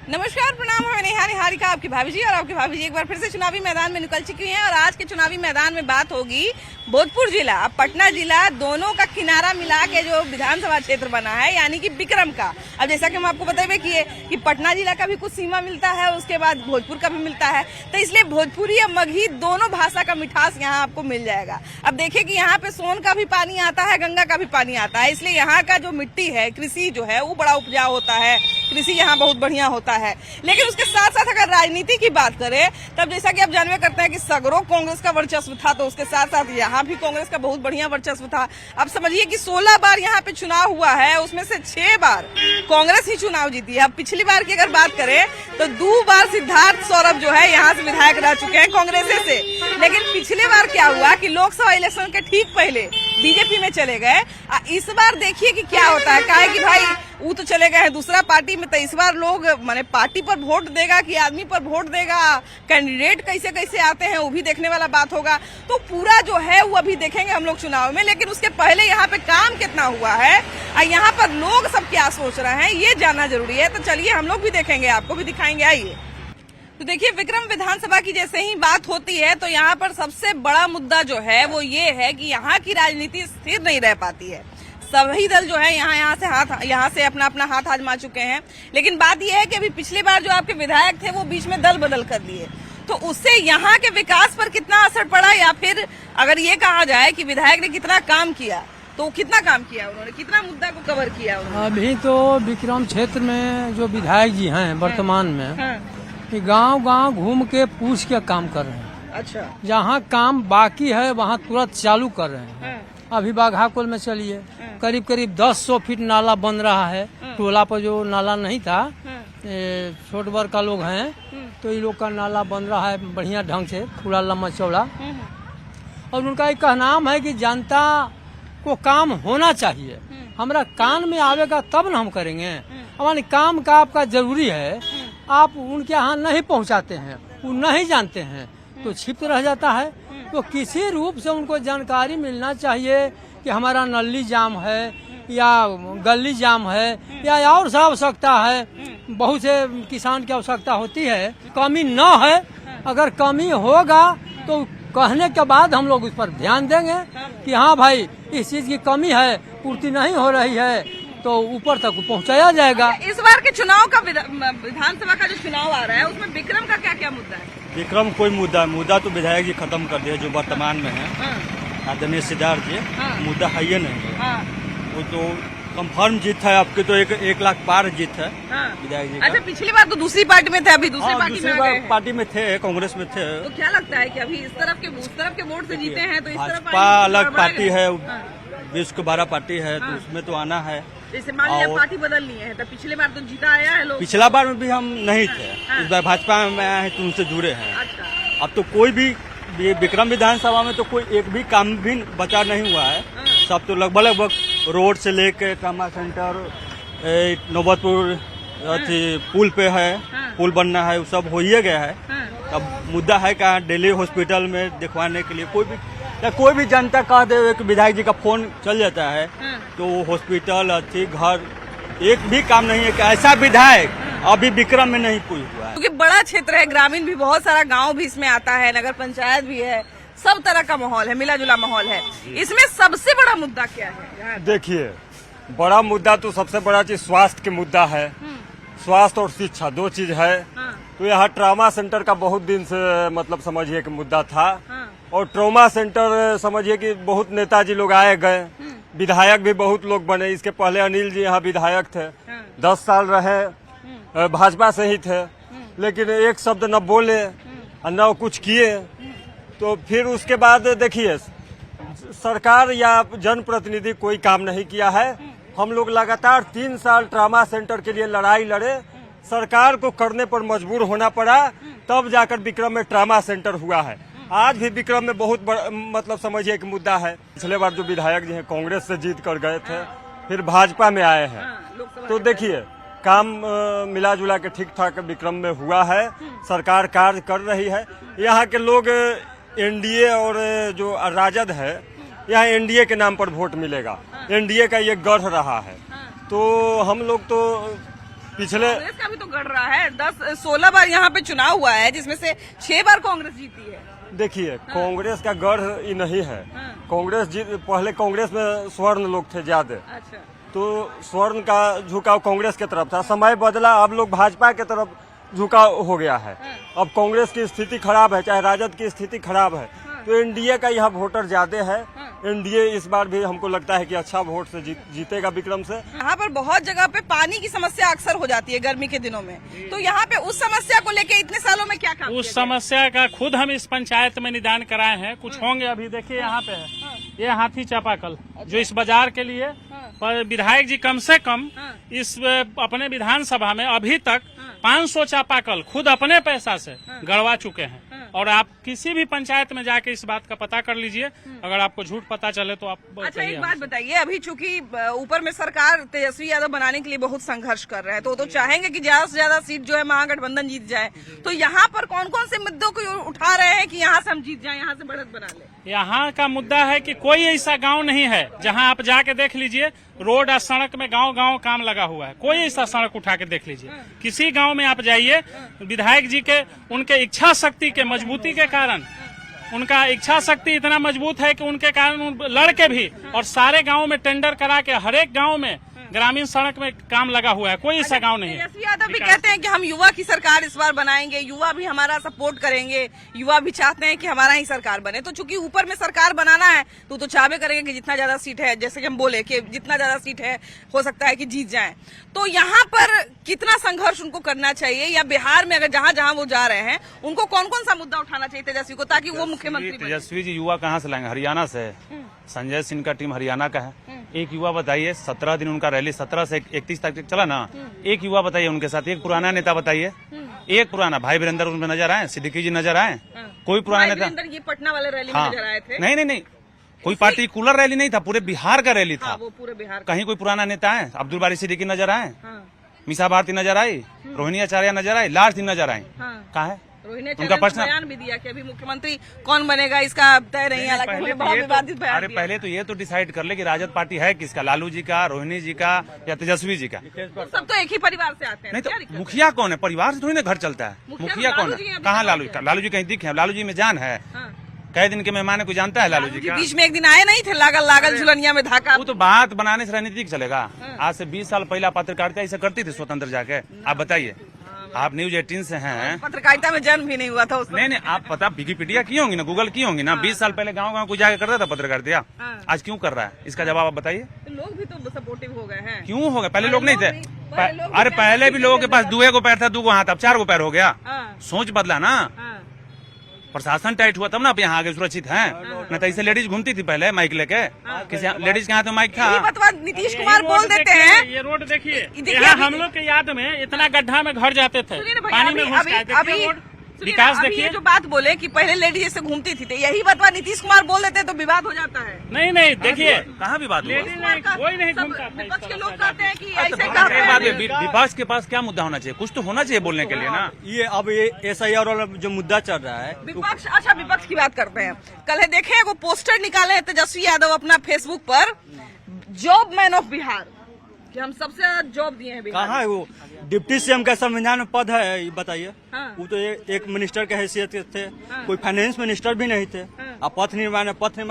नमस्कार, प्रणाम। मैं नेहा निहारिका, आपकी भाभी जी। और आपकी भाभी जी एक बार फिर से चुनावी मैदान में निकल चुकी हैं और आज के चुनावी मैदान में बात होगी भोजपुर जिला अब पटना जिला दोनों का किनारा मिला के जो विधानसभा क्षेत्र बना है, यानी कि विक्रम का। अब जैसा कि हम आपको बताए किए कि पटना जिला का भी कुछ सीमा मिलता है, उसके बाद भोजपुर का भी मिलता है, तो इसलिए भोजपुरी और मगही दोनों भाषा का मिठास यहाँ आपको मिल जाएगा। अब देखिए कि यहाँ पे सोन का भी पानी आता है, गंगा का भी पानी आता है, इसलिए यहाँ का जो मिट्टी है, कृषि जो है वो बड़ा उपजाऊ होता है, कृषि यहाँ बहुत बढ़िया होता है। लेकिन उसके साथ साथ अगर राजनीति की बात करें, तब जैसा कि आप जानवे करते हैं कि सगरों कांग्रेस का वर्चस्व था, तो उसके साथ साथ यहाँ भी कांग्रेस का बहुत बढ़िया वर्चस्व था। अब समझिए कि 16 बार यहाँ पे चुनाव हुआ है, उसमें से 6 बार कांग्रेस ही चुनाव जीती है। अब पिछली बार की अगर बात करें तो 2 बार सिद्धार्थ सौरभ जो है यहाँ से विधायक रह चुके हैं कांग्रेस से। लेकिन पिछले बार क्या हुआ कि लोकसभा इलेक्शन के ठीक पहले बीजेपी में चले गए। इस बार देखिए कि क्या होता है, काहे कि भाई वो तो चले गए हैं दूसरा पार्टी में, तो इस बार लोग माने पार्टी पर वोट देगा कि आदमी पर वोट देगा, कैंडिडेट कैसे कैसे आते हैं वो भी देखने वाला बात होगा। तो पूरा जो है वो अभी देखेंगे हम लोग चुनाव में। लेकिन उसके पहले यहाँ पे काम कितना हुआ है और यहाँ पर लोग सब क्या सोच रहे हैं ये जानना जरूरी है। तो चलिए हम लोग भी देखेंगे, आपको भी दिखाएंगे, आइए। तो देखिए, विक्रम विधानसभा की जैसे ही बात होती है तो यहाँ पर सबसे बड़ा मुद्दा जो है वो ये है कि यहाँ की राजनीति स्थिर नहीं रह पाती है। सभी दल जो है यहाँ से अपना अपना हाथ आजमा चुके हैं। लेकिन बात यह है कि अभी पिछली बार जो आपके विधायक थे वो बीच में दल बदल कर दिए, तो उससे यहाँ के विकास पर कितना असर पड़ा, या फिर अगर ये कहा जाए कि विधायक ने कितना काम किया, तो कितना काम किया उन्होंने, कितना मुद्दा को कवर किया उन्होंने? अभी तो विक्रम क्षेत्र में जो विधायक जी हैं वर्तमान में कि गांव घूम के पूछ के काम कर रहे हैं। अच्छा। जहाँ काम बाकी है वहाँ तुरंत चालू कर रहे हैं। अभी बाघाकुल में चलिए, करीब करीब 10-100 फीट नाला बन रहा है। टोला पर जो नाला नहीं था, छोट वर्ग का लोग हैं, तो ये लोग का नाला बन रहा है बढ़िया ढंग से, पूरा लंबा चौड़ा। और उनका एक कहनाम है कि जनता को काम होना चाहिए, हमारा कान में आवेगा तब ना हम करेंगे। हमारे काम का आपका जरूरी है, आप उनके यहाँ नहीं पहुँचाते हैं, वो नहीं जानते हैं तो छिप रह जाता है। तो किसी रूप से उनको जानकारी मिलना चाहिए कि हमारा नली जाम है या गली जाम है या और सब आवश्यकता है, बहुत से किसान की आवश्यकता होती है, कमी न है। अगर कमी होगा तो कहने के बाद हम लोग उस पर ध्यान देंगे कि हाँ भाई इस चीज की कमी है, पूर्ति नहीं हो रही है, तो ऊपर तक पहुंचाया जाएगा। इस बार के चुनाव का विधानसभा का जो चुनाव आ रहा है उसमें विक्रम का क्या क्या मुद्दा है? विक्रम कोई मुद्दा तो विधायक जी खत्म कर दिए जो वर्तमान में है, आदरणीय सिद्धार्थ जी। मुद्दा है ये नहीं है, वो तो कंफर्म जीत है आपके, तो 1 लाख पार जीत है विधायक जी। अच्छा, पिछली बार तो दूसरी पार्टी में थे, अभी दूसरी पार्टी में थे, कांग्रेस में थे। तो क्या लगता है कि अभी इस तरफ के वोट से जीते हैं, तो इस तरफ भाजपा अलग पार्टी है, 20 को 12 पार्टी है, तो उसमें तो आना है। जैसे मान लिया पार्टी बदल ली है, तो पिछले बार तो जीता आया है लोग। पिछला बार में भी हम नहीं थे, इस बार भाजपा में आए हैं तो उनसे जुड़े हैं। अच्छा। अब तो कोई भी विक्रम विधानसभा में तो कोई एक भी काम भी बचा नहीं हुआ है। सब तो लगभग रोड से लेके ट्रामा सेंटर, नौबतपुर पुल पे है, पुल बनना है, वो सब हो ही गया है। अब मुद्दा है कहाँ दिल्ली हॉस्पिटल में दिखवाने के लिए कोई भी जनता कह दे कि विधायक जी का फोन चल जाता है, तो हॉस्पिटल घर एक भी काम नहीं है कि ऐसा विधायक अभी विक्रम में नहीं कोई हुआ है। क्योंकि बड़ा क्षेत्र है, ग्रामीण भी, बहुत सारा गांव भी इसमें आता है, नगर पंचायत भी है, सब तरह का माहौल है, मिला जुला माहौल है। इसमें सबसे बड़ा मुद्दा क्या है? देखिए, बड़ा मुद्दा तो सबसे बड़ा चीज स्वास्थ्य के मुद्दा है। स्वास्थ्य और शिक्षा 2 चीज है। तो यहाँ ट्रामा सेंटर का बहुत दिन से मतलब समझिए कि मुद्दा था। और ट्रामा सेंटर समझिए कि बहुत नेताजी लोग आए गए, विधायक भी बहुत लोग बने। इसके पहले अनिल जी यहाँ विधायक थे, 10 साल रहे, भाजपा से ही थे, लेकिन एक शब्द न बोले और न कुछ किए। तो फिर उसके बाद देखिए, सरकार या जनप्रतिनिधि कोई काम नहीं किया है। हम लोग लगातार 3 साल ट्रामा सेंटर के लिए लड़ाई लड़े, सरकार को करने पर मजबूर होना पड़ा, तब जाकर विक्रम में ट्रामा सेंटर हुआ है। आज भी विक्रम में बहुत बड़ा मतलब समझिए एक मुद्दा है। पिछले बार जो विधायक जी हैं कांग्रेस से जीत कर गए थे, फिर भाजपा में आए हैं, तो देखिए काम मिला जुला के ठीक ठाक विक्रम में हुआ है। सरकार कार्य कर रही है। यहाँ के लोग एनडीए और जो राजद है, यहाँ एनडीए के नाम पर वोट मिलेगा, एनडीए का ये गढ़ रहा है। तो हम लोग तो पिछले कांग्रेस का भी तो गढ़ रहा है। 16 बार यहाँ पे चुनाव हुआ है, जिसमें से 6 बार कांग्रेस जीती है। देखिए कांग्रेस का गढ़ ही नहीं है। कांग्रेस पहले कांग्रेस में स्वर्ण लोग थे ज्यादा, अच्छा, तो स्वर्ण का झुकाव कांग्रेस की तरफ था। समय बदला, अब लोग भाजपा की तरफ झुकाव हो गया है। अब कांग्रेस की स्थिति खराब है, चाहे राजद की स्थिति खराब है, तो एनडीए का यहाँ वोटर ज्यादा है। एनडीए इस बार भी हमको लगता है कि अच्छा वोट से जीतेगा विक्रम से। यहाँ पर बहुत जगह पे पानी की समस्या अक्सर हो जाती है गर्मी के दिनों में, तो यहाँ पे उस समस्या को लेके इतने सालों में क्या काम उस समस्या का खुद हम इस पंचायत में निदान कराए हैं। कुछ होंगे अभी, देखिए यहाँ पे है ये हाथी चापाकल, जो इस बाजार के लिए पर विधायक जी कम से कम इस अपने विधानसभा में अभी तक 500 चापाकल खुद अपने पैसा से गड़वा चुके हैं। और आप किसी भी पंचायत में जाके इस बात का पता कर लीजिए, अगर आपको झूठ पता चले तो आप अच्छा एक बात बताइए, अभी चूंकि ऊपर में सरकार तेजस्वी यादव बनाने के लिए बहुत संघर्ष कर रहे हैं, तो चाहेंगे कि ज्यादा से ज्यादा सीट जो है महागठबंधन जीत जाए, तो यहाँ पर कौन कौन से मुद्दों को उठा रहे हैं कि यहाँ से हम जीत जाए, यहाँ से बढ़त बना ले? यहाँ का मुद्दा है कि कोई ऐसा गांव नहीं है जहाँ आप जाके देख लीजिए रोड और सड़क में गांव गांव काम लगा हुआ है। कोई ऐसा सड़क उठा के देख लीजिए, किसी गांव में आप जाइए, विधायक जी के उनके इच्छा शक्ति के मजबूती के कारण, उनका इच्छा शक्ति इतना मजबूत है कि उनके कारण लड़के भी और सारे गांव में टेंडर करा के हर एक गांव में ग्रामीण सड़क में काम लगा हुआ है। कोई ऐसा गांव नहीं है। तेजस्वी यादव भी कहते हैं कि हम युवा की सरकार इस बार बनाएंगे, युवा भी हमारा सपोर्ट करेंगे, युवा भी चाहते हैं कि हमारा ही सरकार बने। तो चूंकि ऊपर में सरकार बनाना है तो चाहबे करेंगे कि जितना ज्यादा सीट है, जैसे कि हम बोले कि जितना ज्यादा सीट है हो सकता है कि जीत जाए। तो यहाँ पर कितना संघर्ष उनको करना चाहिए, या बिहार में अगर जहाँ जहाँ वो जा रहे हैं उनको कौन कौन सा मुद्दा उठाना चाहिए तेजस्वी को, ताकि वो मुख्यमंत्री बने? तेजस्वी जी युवा कहाँ से लाएंगे? हरियाणा से। संजय सिंह का टीम हरियाणा का है। एक युवा बताइए, 17 दिन उनका रैली 17 से 31 तक चला ना। एक युवा बताइए उनके साथ, एक पुराना नेता बताइए, एक पुराना। भाई वीरेंद्र उनमें नजर आए, सिद्दीकी जी नजर आए, कोई पुराना नेता? ये पटना वाले रैली में नजर आए थे। नहीं, कोई पार्टिकुलर रैली नहीं था, पूरे बिहार का रैली था। वो पूरे बिहार कहीं कोई पुराना नेता है? अब्दुल बारी सिद्दीकी नजर आए, मीसा भारती नजर आई, रोहिणी आचार्य नजर आई, लास्ट दिन नजर आई। कहाँ है रोहिणी उनका पर्सनल बयान भी दिया कि अभी मुख्यमंत्री कौन बनेगा इसका तय नहीं है, हालांकि बहुत विवादित बयान अरे पहले तो ये तो डिसाइड कर ले कि राजद पार्टी है किसका, लालू जी का, रोहिणी जी का या तेजस्वी जी का। सब तो एक ही परिवार से आते हैं। नहीं तो मुखिया कौन है? परिवार से थोड़ी ना घर चलता है। मुखिया कौन है? कहाँ लालू? लालू जी कहीं दिखे? लालू जी में जान है। कई दिन के मेहमान को जानता है लालू जी का? बीच में एक दिन आए नहीं थे, लागल झुलनिया में धाका। वो तो बात बनाने से राजनीतिक चलेगा। आज से 20 साल पहला पत्रकारिता ऐसे करती थी स्वतंत्र जाके। आप बताइए, आप न्यूज 18 से हैं। पत्रकारिता में जन्म भी नहीं हुआ था उसमें। नहीं, आप पता विकिपीडिया की होंगी ना, गूगल की होंगी ना। 20 साल पहले गाँव गाँव को जाके करता था पत्रकारिता, आज क्यों कर रहा है? इसका जवाब आप बताइए। लोग भी तो सपोर्टिव हो गए हैं। क्यों हो गए? पहले लोग नहीं थे। अरे पहले भी लोगों के पास 2 को पैर था, 2 हाथ, अब 4 पैर हो गया। सोच बदला ना, प्रशासन टाइट हुआ तब ना आप यहाँ आगे सुरक्षित हैं। न तो ऐसे लेडीज घूमती थी पहले माइक लेके, किसी लेडीज के हाथ में माइक था। नीतीश कुमार बोल देते हैं। ये रोड देखिए, यहाँ हम लोग के याद में इतना गड्ढा में घर जाते थे, पानी में घुस गए। विकास देखिए, जो बात बोले कि पहले लेडीज ऐसे घूमती थी, तो यही बात नीतीश कुमार बोल देते तो विवाद हो जाता है। नहीं देखिए, कहाँ विवाद हुआ? कोई नहीं घूमता। विपक्ष के लोग कहते हैं कि ऐसे विपक्ष के पास क्या मुद्दा होना चाहिए? कुछ तो होना चाहिए बोलने के लिए ना। ये अब ये SIR वाला जो मुद्दा चल रहा है, विपक्ष। अच्छा विपक्ष की बात करते हैं। कल है देखे वो पोस्टर निकाले हैं तेजस्वी यादव अपना फेसबुक पर, जॉब मैन ऑफ बिहार, कि हम सबसे ज्यादा जॉब दिए हैं बिहार। कहाँ है वो? डिप्टी CM का संविधान में पद है, ये बताइए। वो तो एक मिनिस्टर के हैसियत के थे, कोई फाइनेंस मिनिस्टर भी नहीं थे। अब पथ निर्माण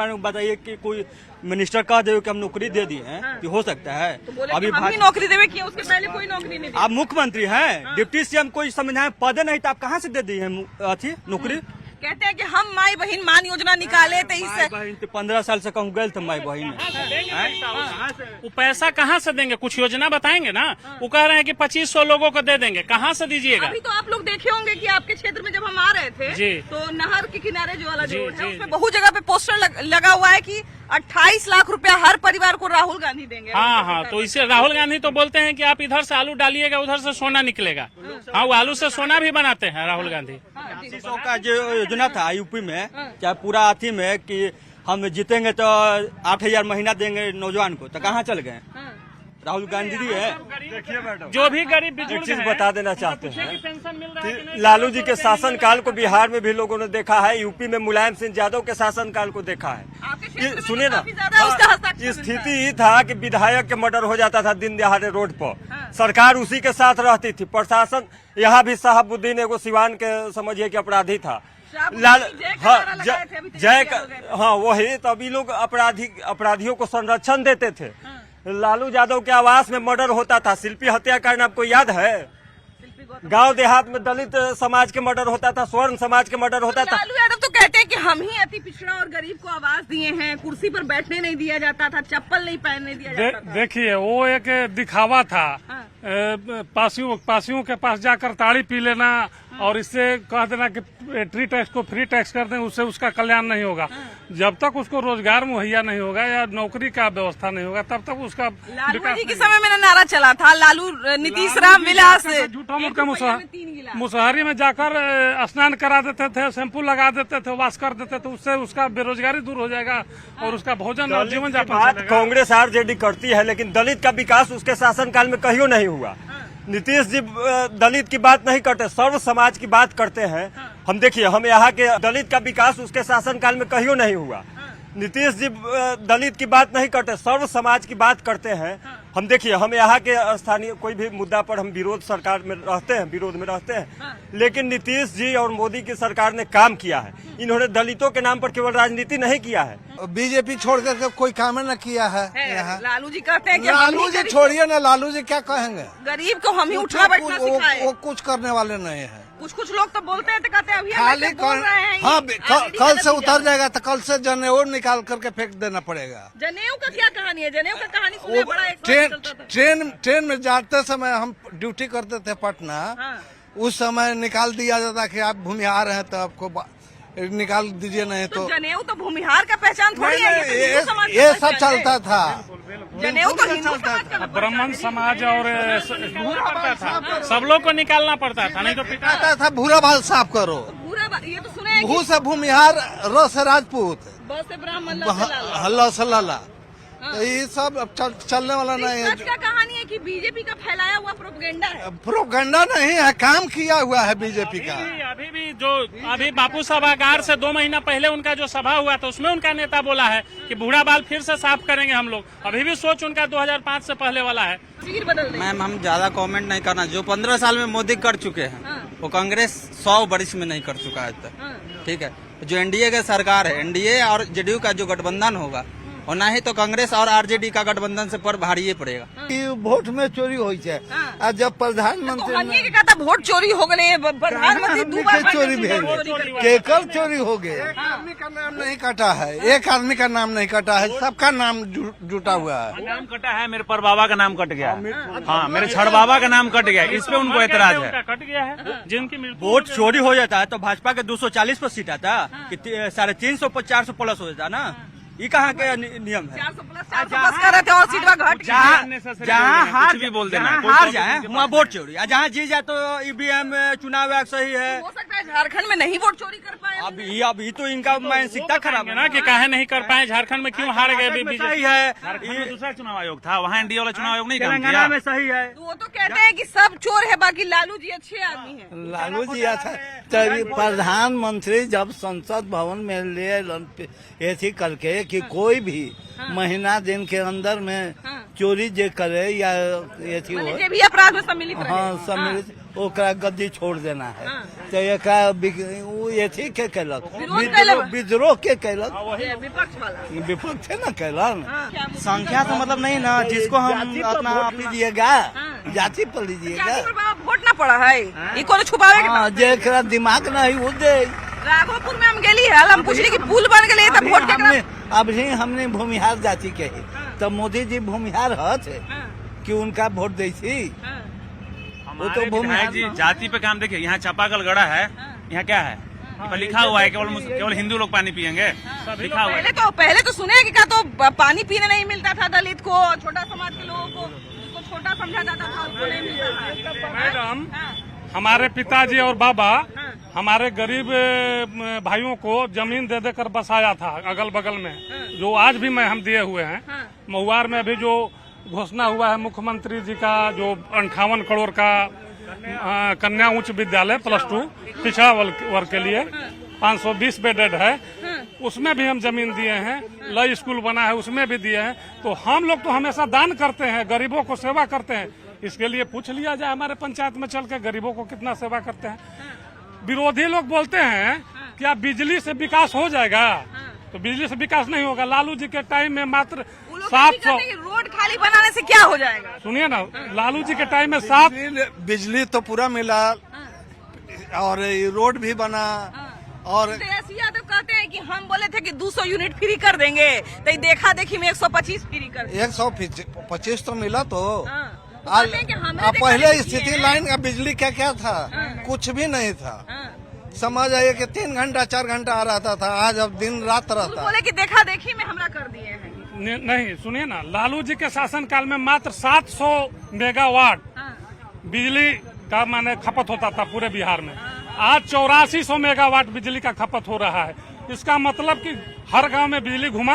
में बताइए कि कोई मिनिस्टर कह दे कि हम नौकरी दे दिए हैं, कि हो सकता है? तो अभी हम ही नौकरी देवे किया, उसके पहले कोई नौकरी नहीं दी। आप मुख्यमंत्री हैं, डिप्टी CM कोई संविधान पद नहीं था, आप कहाँ से दे दी है अथी नौकरी? कहते हैं कि हम माई बहन मान योजना निकाले थे, इससे 15 साल से कहूँ गए थे माई बहन। वो पैसा कहाँ से देंगे? कुछ योजना बताएंगे ना। वो कह रहे हैं कि 2500 लोगों को दे देंगे, कहाँ से दीजिएगा? अभी तो आप लोग देखे होंगे कि आपके क्षेत्र में जब हम आ रहे थे जी, तो नहर के किनारे जो वाला रोड है उसमें बहुत जगह पे पोस्टर लगा हुआ है कि 28 लाख रुपया हर परिवार को राहुल गांधी देंगे। हाँ, तो इसे राहुल गांधी तो बोलते हैं कि आप इधर से आलू डालिएगा, उधर से सोना निकलेगा। हाँ, वो आलू से सोना भी बनाते हैं राहुल गांधी। 2500 का जो योजना था यूपी में, चाहे पूरा अथी में कि हम जीतेंगे तो 8000 महीना देंगे नौजवान को, तो कहाँ चल गए? राहुल गांधी जी है। जो भी गरीब एक बुजुर्ग चीज है, बता देना चाहते हैं पेंशन मिल रहा है कि नहीं? लालू जी के शासनकाल को बिहार में भी लोगों ने देखा है, यूपी में मुलायम सिंह यादव के शासनकाल को देखा है। सुनिए ना, उसका हस्ताक्षर स्थिति ही था कि विधायक के मर्डर हो जाता था दिन दहाड़े रोड पर, सरकार उसी के साथ रहती थी। प्रशासन यहाँ भी शहाबुद्दीन एगो सिवान के समझिए कि अपराधी था। हाँ वही, तभी लोग अपराधियों को संरक्षण देते थे। लालू यादव के आवास में मर्डर होता था। शिल्पी हत्याकांड आपको याद है? गांव देहात में दलित समाज के मर्डर होता था, स्वर्ण समाज के मर्डर होता था। लालू यादव तो कहते हैं कि हम ही अति पिछड़ा और गरीब को आवाज दिए हैं, कुर्सी पर बैठने नहीं दिया जाता था, चप्पल नहीं पहनने दिया जाता था। देखिए वो एक दिखावा था। पासियों के पास जाकर ताड़ी पी लेना और इससे कह देना कि ट्री टैक्स को फ्री टैक्स कर दें, उससे उसका कल्याण नहीं होगा। जब तक उसको रोजगार मुहैया नहीं होगा या नौकरी का व्यवस्था नहीं होगा तब तक उसका लालू जी के समय में नारा चला था, लालू नीतीश राम विलास झूठा मूठ का मुसहरी में जाकर स्नान करा देते थे, शैम्पू लगा देते थे, वाश कर देते थे, उससे उसका बेरोजगारी दूर हो जाएगा और उसका भोजन और जीवन यापन। कांग्रेस आरजेडी करती है लेकिन दलित का विकास उसके शासनकाल में कहीं नहीं हुआ। नीतीश जी दलित की बात नहीं करते, सर्व समाज की बात करते हैं। हम देखिए, हम यहाँ के दलित का विकास उसके शासनकाल में कहीं नहीं हुआ। नीतीश जी दलित की बात नहीं करते, सर्व समाज की बात करते हैं। हम देखिए, हम यहाँ के स्थानीय कोई भी मुद्दा पर हम विरोध सरकार में रहते हैं, विरोध में रहते हैं, लेकिन नीतीश जी और मोदी की सरकार ने काम किया है। इन्होंने दलितों के नाम पर केवल राजनीति नहीं किया है। बीजेपी छोड़ करके कोई काम न किया है यहाँ। लालू जी कहते हैं कि लालू जी छोड़िए ना, लालू जी क्या कहेंगे? गरीब को हम ही उठना बैठना सिखाए। वो कुछ करने वाले नहीं है। कुछ लोग तो बोलते हैं, तो कहते हैं अभी खाली बोल रहे हैं। हाँ, कल से उतर जाएगा तो कल से जनेऊ निकाल करके फेंक देना पड़ेगा। जनेऊ का क्या कहानी है? जनेऊ का कहानी सुने, बड़ा एक ट्रेन में जाते समय हम ड्यूटी करते थे पटना, उस समय निकाल दिया जाता कि आप भूमिहार हैं तो आपको निकाल दीजिए, नहीं तो जनेऊ तो भूमिहार का पहचान थोड़ी है। ये सब चलता था। जनेऊ तो हिंदू समाज का ब्राह्मण समाज और पड़ता था, सब लोग को निकालना पड़ता था, नहीं तो कहता था भूरा बाल साफ करो। ये तो सुने भू से भूमिहार, र से राजपूत, ब से ब्राह्मण, ल से लाला। हल्ला से लाला। तो ये सब अब चलने वाला नहीं है। सच का कहानी है कि बीजेपी का फैलाया हुआ प्रोपेगेंडा है। प्रोपेगेंडा नहीं है, काम किया हुआ है बीजेपी का। अभी भी जो अभी बापू सभागार से 2 महीना पहले उनका जो सभा हुआ था उसमें उनका नेता बोला है कि बूढ़ा बाल फिर से साफ करेंगे हम लोग। अभी भी सोच उनका 2005 से पहले वाला है। मैम हम ज्यादा कमेंट नहीं करना। जो 15 साल में मोदी कर चुके हैं वो कांग्रेस 100 वर्ष में नहीं कर चुका है आज तक। ठीक है, जो एनडीए का सरकार है, एनडीए और जेडीयू का जो गठबंधन होगा, और ना ही तो कांग्रेस और आरजेडी का गठबंधन से पर भारी पड़ेगा। वोट में चोरी हो जाए। जब प्रधानमंत्री तो कहता वोट चोरी हो गए, प्रधानमंत्री चोरी भेज केकर चोरी हो गए। आदमी का नाम नहीं कटा है, एक आदमी का नाम नहीं कटा है, सबका नाम जुटा हुआ है। नाम कटा है, मेरे पर बाबा का नाम कट गया। हाँ, मेरे छड़ बाबा का नाम कट गया, इस पे उनको एतराज है। कट गया है, जिनकी वोट चोरी हो जाता है तो भाजपा के 240 पर सीट आता कि 350 पर 400 प्लस हो जाता ना। ये कहाँ के नियम है? 400+ कर रहे थे और सीटवा घट जहाँ हार भी बोल देना, हार जाए वहाँ वोट चोरी, जहाँ जीत जाए तो ईवीएम चुनाव आयोग सही है। हो सकता है झारखंड में नहीं वोट चोरी कर पाए। अभी तो इनका मानसिकता खराब है ना कि काहे नहीं कर पाए। झारखंड में क्यों हार गए? सही है, झारखंड में दूसरा चुनाव आयोग था, वहाँ एनडीए वाला चुनाव आयोग नहीं काम तेलंगाना किया। में सही है। वो तो कहते हैं कि सब चोर है, बाकी लालू जी अच्छे आदमी हैं। लालू जी अच्छा, तभी प्रधानमंत्री जब संसद भवन में ले ऐसी करके कि कोई भी महीना दिन के अंदर में चोरी जे करे या ऐसी हो, जे भी अपराध में सम्मिलित रहे। हाँ सम्मिलित, ओकरा गद्दी छोड़ देना है। तो ऐसी के कैलक, विद्रोह के कैलक, विपक्ष वाला, विपक्ष है ना कैलक। संख्या तो मतलब नहीं ना, जिसको हम अपना लीजिएगा, जाति पर लीजिएगा। वोट ना पड़ा है, ये को छुपावे के हाँ, जेकरा दिमाग नहीं वो दे। राघोपुर में हम गेली है, हम पूछली कि पुल बन गए तब वोट अभी हमने भूमिहार जाति के तो मोदी जी भूमिहार थे कि उनका वोट दी थी। वो तो विधायक जी जाति पे काम देखिए, यहाँ चापाकल गड़ा है, यहाँ क्या है? लिखा हुआ है केवल हिंदू लोग पानी पियेंगे, लिखा हुआ है। पहले तो सुने कि क्या तो पानी पीने नहीं मिलता था दलित को, छोटा समाज के लोगों को छोटा समझा जाता था, उनको नहीं मिलता था। मैडम, हमारे पिताजी और बाबा हमारे गरीब भाइयों को जमीन दे देकर बसाया था अगल बगल में, जो आज भी हम दिए हुए हैं। महुआर में अभी जो घोषणा हुआ है मुख्यमंत्री जी का, जो 58 करोड़ का कन्या उच्च विद्यालय +2 पिछड़ा वर्ग के लिए 520 बेडेड है, उसमें भी हम जमीन दिए हैं। लय स्कूल बना है उसमें भी दिए हैं। तो हम लोग तो हमेशा दान करते हैं, गरीबों को सेवा करते हैं, इसके लिए पूछ लिया जाए हमारे पंचायत में चल के गरीबों को कितना सेवा करते हैं। विरोधी लोग बोलते हैं कि आप बिजली से विकास हो जाएगा, तो बिजली से विकास नहीं होगा। लालू जी के टाइम में मात्र 700 रोड खाली बनाने से क्या हो जाएगा? सुनिए ना, लालू जी के टाइम में 7 बिजली तो पूरा मिला और रोड भी बना और तेजस्वी यादव कहते हैं कि हम बोले थे कि 200 यूनिट फ्री कर देंगे, तो देखा देखी में 125 फ्री कर दिया। 125 तो मिला तो कहते हैं कि हमने देखा पहले देखी स्थिति है। लाइन का बिजली क्या क्या था, कुछ भी नहीं था। समझ आइए कि 3 घंटा 4 घंटा आ रहा था, आज अब दिन रात रहता। बोले कि देखा देखी में हमरा कर दिए हैं। नहीं, सुनिए ना, लालू जी के शासनकाल में मात्र 700 मेगावाट बिजली का माने खपत होता था पूरे बिहार में। आज 8400 मेगावाट बिजली का खपत हो रहा है। इसका मतलब कि हर गांव में बिजली घुमा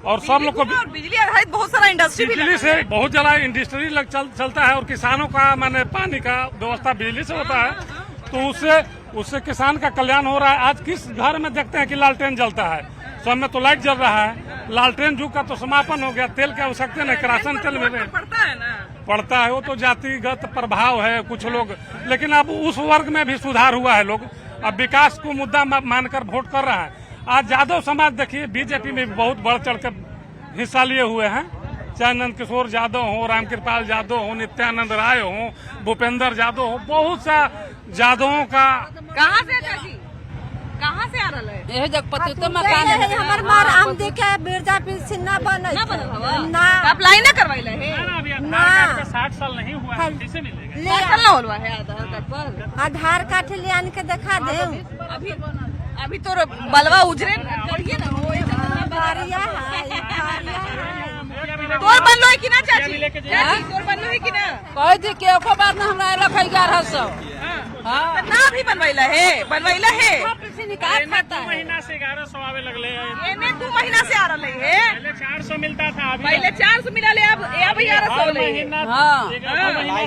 और सब लोग को बिजली आधारित बहुत सारा इंडस्ट्री बिजली से बहुत ज्यादा इंडस्ट्री चलता है और किसानों का माने पानी का व्यवस्था बिजली से होता है, तो उससे किसान का कल्याण हो रहा है। आज किस घर में देखते हैं कि लालटेन जलता है, सब में तो लाइट जल रहा है। लालटेन युग का तो समापन हो गया, तेल की आवश्यकता नहीं, केरासिन तेल में पड़ता है ना, पड़ता है। वो तो जातिगत प्रभाव है कुछ लोग, लेकिन अब उस वर्ग में भी सुधार हुआ है। लोग अब विकास को मुद्दा मानकर वोट कर रहा है। आज यादव समाज देखिए बीजेपी में भी बहुत बढ़ चढ़ कर हिस्सा लिए हुए हैं, चाहे नंद किशोर यादव हो, रामकृपाल यादव हो, नित्यानंद राय हो, भूपेंद्र यादव हो, बहुत सा यादवों का। कहाँ से चाची, कहाँ से आ रहा है? यह जगपति तो मकान है हमर मार आम देखे मिर्जापुर से ना बनल ना आप लाइन ना करवाइला है अभी आधार कार्ड पे 60 साल नहीं हुआ है, कैसे मिलेगा? कल ना होलवा है आधार कार्ड पर। आधार कार्ड ले आन के दिखा दे। अभी तो बलवा उजरे करिए ना, हो भारिया है तोर बनलो है कि ना चाची? चाची तोर बनलो है कि ना? कह दी के एको बार ना हमरा रख 1100 हाँ ना भी बनवाइला है निकाल खाता है। महीना से 1100 आवे लगले है। एने 2 महीना से आ रहा है। पहले 400 मिलता था, अभी पहले 400 मिला ले, अब 1100 ले। हाँ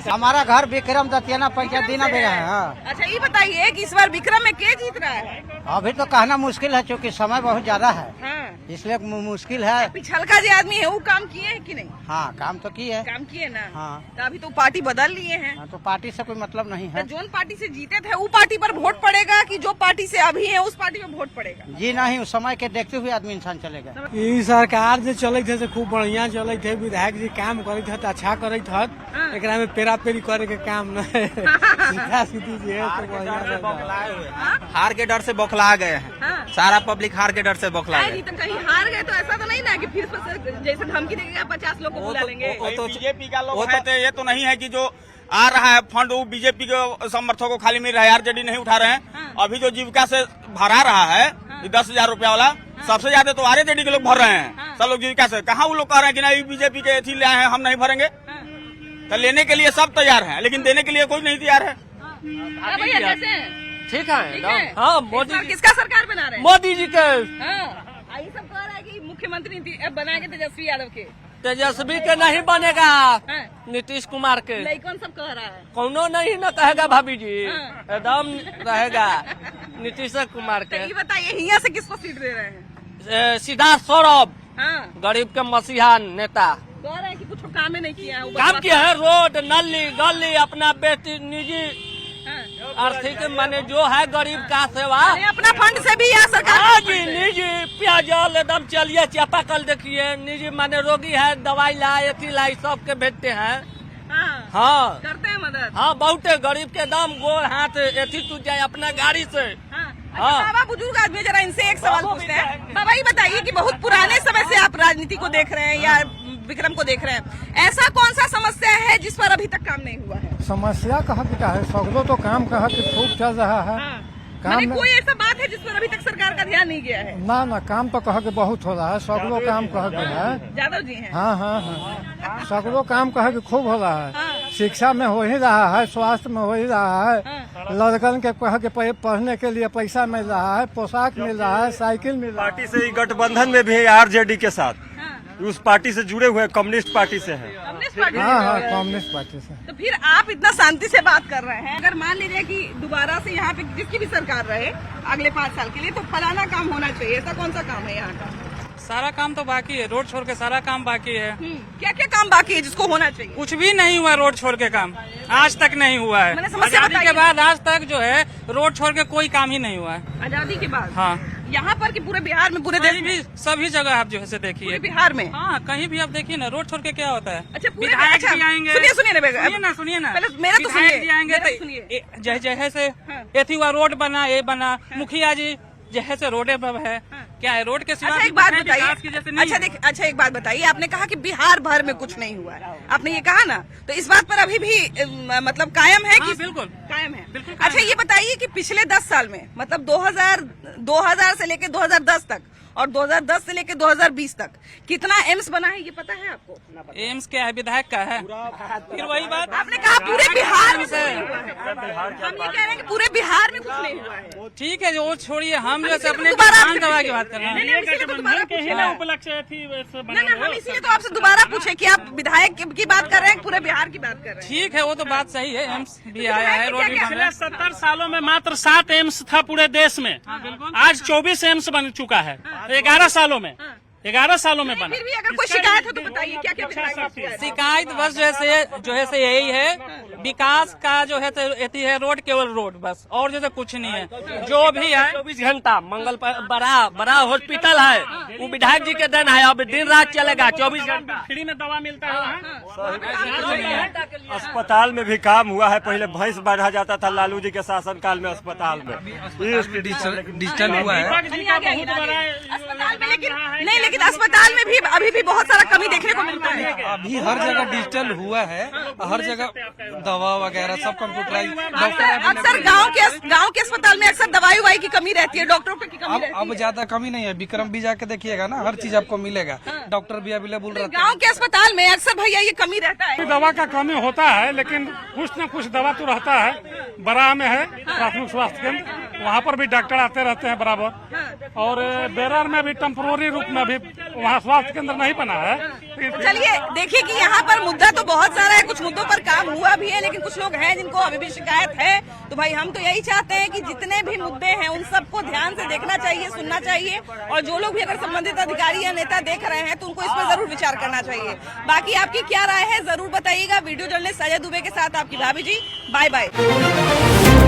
हमारा घर विक्रम दतियाना पंचायत दीना बेगा है। अच्छा ये बताइए कि इस बार विक्रम में के जीत रहा है? अभी तो कहना मुश्किल है क्योंकि समय बहुत ज्यादा है, हाँ। इसलिए मुश्किल है। पिछलका जो आदमी है वो काम किए है कि नहीं? हाँ काम तो की है, काम किए ना। हाँ। तो अभी तो पार्टी बदल लिए हैं। हाँ, तो पार्टी से कोई मतलब नहीं है। तो जोन पार्टी से जीते थे वो पार्टी पर वोट पड़ेगा कि जो पार्टी से अभी है उस पार्टी में वोट पड़ेगा? जी नहीं, उस समय के देखते हुए आदमी इंसान चलेगा। ई सरकार जो चले थे खूब बढ़िया चले थे, विधायक जी काम करे थे अच्छा करे थे, एकरा में पेरा पेरी करे के काम न है। सीधा सीधी जी है तो बढ़िया। हार के डर से बौखला गए हैं, सारा पब्लिक हार के डर से बौखला नहीं तो कहीं हार गए तो ऐसा तो नहीं ना कि फिर से जैसे धमकी देंगे 50 लोग को बुला लेंगे। बीजेपी का लोग है तो ये तो नहीं है कि जो आ रहा है फंड वो बीजेपी के समर्थकों को खाली मिल रहा है, आरजेडी नहीं उठा रहे हैं। अभी जो जीविका से भरा रहा है 10,000 रुपया वाला, सबसे ज्यादा तो आरजेडी के लोग भर रहे हैं। सब लोग जीविका से, कहाँ वो लोग कह रहे हैं कि नहीं बीजेपी के एथी ले आए हैं हम नहीं भरेंगे। तो लेने के लिए सब तैयार हैं, लेकिन देने के लिए कोई नहीं तैयार है। भैया कैसे? ठीक है। हाँ मोदी किसका सरकार बना रहे हैं? मोदी जी के, ये सब कह रहा है कि मुख्यमंत्री बनाएंगे तेजस्वी यादव के। तेजस्वी के नहीं बनेगा, नीतीश कुमार के। कौन सब कह रहा है? कौनो नहीं न कहेगा भाभी जी, एकदम रहेगा नीतीश कुमार के। ये बताइए यहाँ से किसको सीट दे रहे हैं? सीधा सौरभ, हाँ। गरीब के मसीहा नेता। कह रहे हैं कि कुछ काम ही नहीं किया है। काम किया है, रोड नली गली, अपना बेटी निजी आर्थिक माने जो है गरीब का सेवा अपना फंड से भी यहाँ सरकार। हाँ जी, निजी प्याजल एकदम चलिए चापाकल देखिए, निजी माने रोगी है दवाई लाई एथी लाई सबके भेजते हैं। हाँ करते हैं मदद। हाँ बहुत गरीब के दाम गोड़ हाथ एथी टूट जाए अपना गाड़ी से। हाँ। बाबा बुजुर्ग आदमी, जरा इनसे एक सवाल पूछते हैं। बाबा ये बताइए कि बहुत पुराने समय से आप राजनीति को देख रहे हैं या विक्रम को देख रहे हैं, ऐसा कौन सा समस्या है जिस पर अभी तक काम नहीं हुआ है? समस्या कहा कि क्या है, सगलों तो काम कहा कि खूब चल रहा है। काम कोई ऐसा बात है जिस पर अभी तक सरकार का ध्यान नहीं गया है? ना काम तो कहा कि बहुत हो रहा है, सगलों काम कहा कि है। यादव जी हैं। हाँ सगलों काम कहा कि खूब हो रहा है। शिक्षा में हो ही रहा है, स्वास्थ्य में हो ही रहा है, लड़कन के कहा कि पढ़ने के लिए पैसा मिल रहा है, पोशाक मिल रहा है, साइकिल मिल रहा है। पार्टी से गठबंधन में भी है आरजेडी के साथ, उस पार्टी से जुड़े हुए कम्युनिस्ट पार्टी से है। हाँ कम्युनिस्ट पार्टी से। तो फिर आप इतना शांति से बात कर रहे हैं, अगर मान लीजिए कि दोबारा से यहाँ पे जिसकी भी सरकार रहे अगले 5 साल के लिए, तो फलाना काम होना चाहिए, ऐसा कौन सा काम है यहाँ का? सारा काम तो बाकी है, रोड छोड़ के सारा काम बाकी है। क्या क्या काम बाकी है जिसको होना चाहिए? कुछ भी नहीं हुआ रोड छोड़ के काम, आज तक नहीं हुआ है। मैंने समस्या आजादी बताई के है। बाद आज तक जो है रोड छोड़ के कोई काम ही नहीं हुआ है। आजादी के बाद हाँ, यहाँ पर कि पूरे बिहार में, पूरे देश कहीं में? भी सभी जगह आप जो है से देखिए। पूरे बिहार में? हाँ, कहीं भी आप देखिए ना, रोड छोड़ के क्या होता है। अच्छा, पूरे विधायक अच्छा, भी आएंगे। सुनिए ना, पहले मेरा तो विधायक सुनिए, जी आएंगे मेरा सुनिए। तो जैसे एथी हुआ रोड बना, ये बना, मुखिया जी जैसे रोडे पर है, क्या है रोड के सिवा अच्छा भी एक बात कुछ है बताइए, विकास की जैसे नहीं है। अच्छा एक बात बताइए, आपने कहा कि बिहार भर में कुछ नहीं हुआ है, आपने ये कहा ना, तो इस बात पर अभी भी मतलब कायम है कि? हाँ, बिल्कुल कायम है। बिल्कुल कायम अच्छा ये बताइए कि पिछले 10 साल में, मतलब 2000 से लेकर 2010 तक और 2010 से लेकर 2020 तक कितना एम्स बना है, ये पता है आपको? एम्स क्या है, विधायक का है। फिर वही बात आपने कहा पूरे बिहार में कुछ नहीं हुआ है। हम ये कह रहे हैं कि पूरे बिहार में कुछ नहीं हुआ है। ठीक है, जो वो छोड़िए, हम जैसे अपने दोबारा आपसे विधानसभा की बात कर रहे हैं। नहीं, इसीलिए तो दोबारा के ही पूछे। ना उपलक्ष्य थी वैसे बना ना हम इसीलिए तो आपसे दोबारा पूछे कि आप विधायक की बात कर रहे हैं, पूरे बिहार की बात कर रहे हैं। ठीक है, वो तो बात सही है, एम्स भी आया है, रोड भी बन रहा पिछले है। 70 सालों में मात्र 7 एम्स था पूरे देश में, आज 24 एम्स बन चुका है। 11 सालों में 11 सालों में बना। फिर भी अगर कोई शिकायत हो तो बताइए, क्या क्या विधायक की शिकायत है? शिकायत बस जो है से यही है, विकास का जो है एथी है रोड, केवल रोड बस, और जैसे कुछ नहीं है। जो भी है 24 घंटा मंगल पर बड़ा हॉस्पिटल है, वो विधायक जी के देन है, अब दिन रात चलेगा 24 घंटा। फ्री में दवा मिलता है वहाँ। अस्पताल में भी काम हुआ है। पहले भैंस बढ़ा जाता था लालू जी के शासनकाल में अस्पताल में। डिजिटल हुआ है। दीपक जी का बहुत बड़ा अस्पताल में, लेकिन अस्पताल में भी अभी भी बहुत सारा कमी देखने को मिलता है। अभी हर जगह डिजिटल हुआ है, हर जगह दवा वगैरह सब कंप्यूटराइज। अक्सर गांव के अस्पताल में अक्सर दवाई वाई की कमी रहती है, डॉक्टरों की कमी रहती है। अब ज्यादा कमी नहीं है, विक्रम भी जाके देखिएगा ना, हर चीज आपको मिलेगा, डॉक्टर भी अवेलेबल रहते हैं। गांव के अस्पताल में अक्सर भैया ये कमी रहता है। दवा का कमी होता है, लेकिन कुछ न कुछ दवा तो रहता है। बरा में है प्राथमिक स्वास्थ्य केंद्र, वहाँ पर भी डॉक्टर आते रहते हैं बराबर। और बेरर में भी टेम्पोररी रूप में भी वहाँ स्वास्थ्य केंद्र नहीं बना है। चलिए देखिए कि यहाँ पर मुद्दा तो बहुत सारा है, कुछ मुद्दों पर काम हुआ भी है, लेकिन कुछ लोग हैं जिनको अभी भी शिकायत है। तो भाई हम तो यही चाहते हैं कि जितने भी मुद्दे हैं उन सबको ध्यान से देखना चाहिए, सुनना चाहिए, और जो लोग भी अगर संबंधित अधिकारी या नेता देख रहे हैं तो उनको इस पर जरूर विचार करना चाहिए। बाकी आपकी क्या राय है जरूर बताइएगा। वीडियो जर्नलिस्ट अजय दुबे के साथ आपकी भाभी जी। Bye bye.